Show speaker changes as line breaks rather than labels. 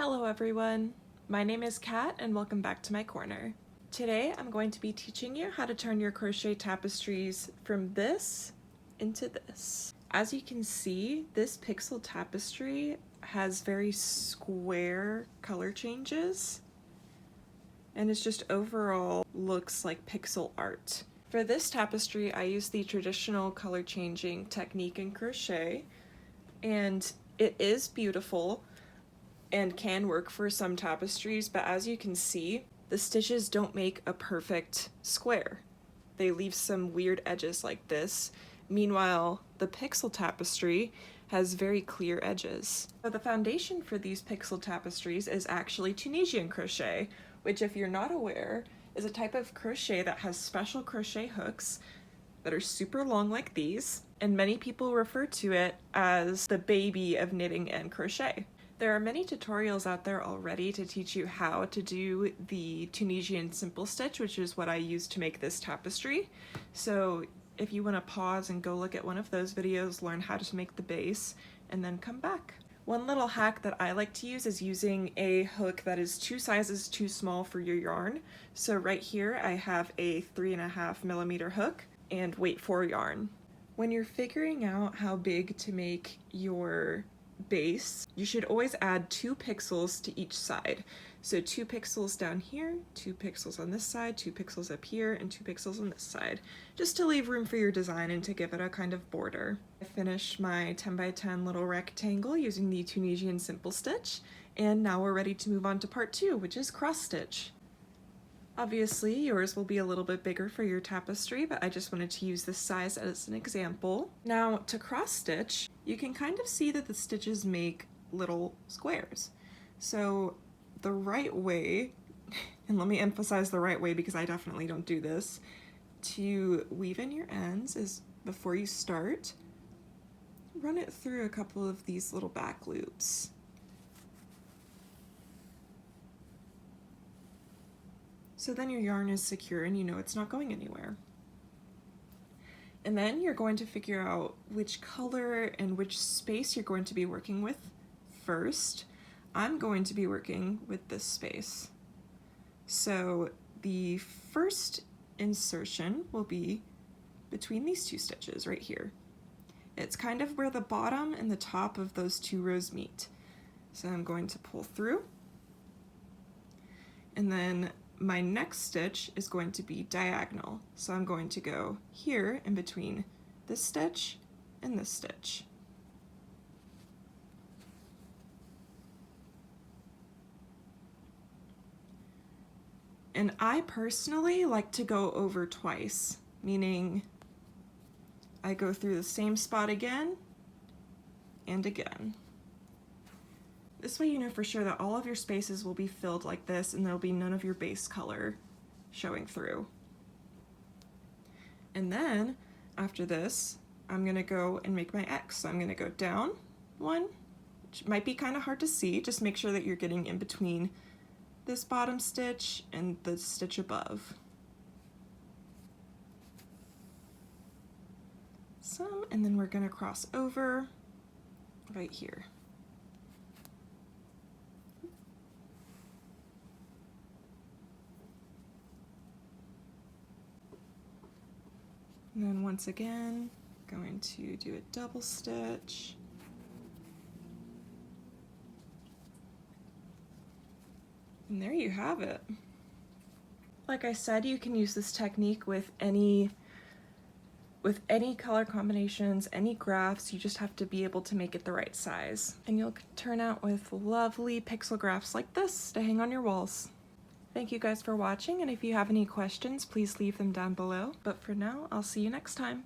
Hello everyone, my name is Kat and welcome back to my corner. Today I'm going to be teaching you how to turn your crochet tapestries from this into this. As you can see, this pixel tapestry has very square color changes and it's just overall looks like pixel art. For this tapestry I use the traditional color changing technique in crochet, and it is beautiful and can work for some tapestries, but as you can see, the stitches don't make a perfect square. They leave some weird edges like this. Meanwhile, the pixel tapestry has very clear edges. So the foundation for these pixel tapestries is actually Tunisian crochet, which, if you're not aware, is a type of crochet that has special crochet hooks that are super long like these, and many people refer to it as the baby of knitting and crochet. There are many tutorials out there already to teach you how to do the Tunisian simple stitch, which is what I used to make this tapestry. So if you want to pause and go look at one of those videos, learn how to make the base, and then come back. One little hack that I like to use is using a hook that is 2 sizes too small for your yarn. So right here I have a 3.5mm hook and weight 4 yarn. When you're figuring out how big to make your base, you should always add 2 pixels to each side. So 2 pixels down here, 2 pixels on this side, 2 pixels up here, and 2 pixels on this side, just to leave room for your design and to give it a kind of border. I finished my 10 by 10 little rectangle using the Tunisian simple stitch, and now we're ready to move on to part 2, which is cross stitch. Obviously, yours will be a little bit bigger for your tapestry, but I just wanted to use this size as an example. Now, to cross stitch, you can kind of see that the stitches make little squares. So the right way, and let me emphasize the right way because I definitely don't do this, to weave in your ends is before you start, run it through a couple of these little back loops. So then your yarn is secure and you know it's not going anywhere. And then you're going to figure out which color and which space you're going to be working with first. I'm going to be working with this space. So the first insertion will be between these 2 stitches right here. It's kind of where the bottom and the top of those 2 rows meet. So I'm going to pull through, and then my next stitch is going to be diagonal. So I'm going to go here in between this stitch and this stitch. And I personally like to go over twice, meaning I go through the same spot again and again. This way you know for sure that all of your spaces will be filled like this and there'll be none of your base color showing through. And then after this, I'm gonna go and make my X. So I'm gonna go down 1, which might be kind of hard to see. Just make sure that you're getting in between this bottom stitch and the stitch above. Some, and then we're gonna cross over right here. And then once again, going to do a double stitch. And there you have it. Like I said, you can use this technique with any color combinations, any graphs. You just have to be able to make it the right size. And you'll turn out with lovely pixel graphs like this to hang on your walls. Thank you guys for watching, and if you have any questions, please leave them down below. But for now, I'll see you next time.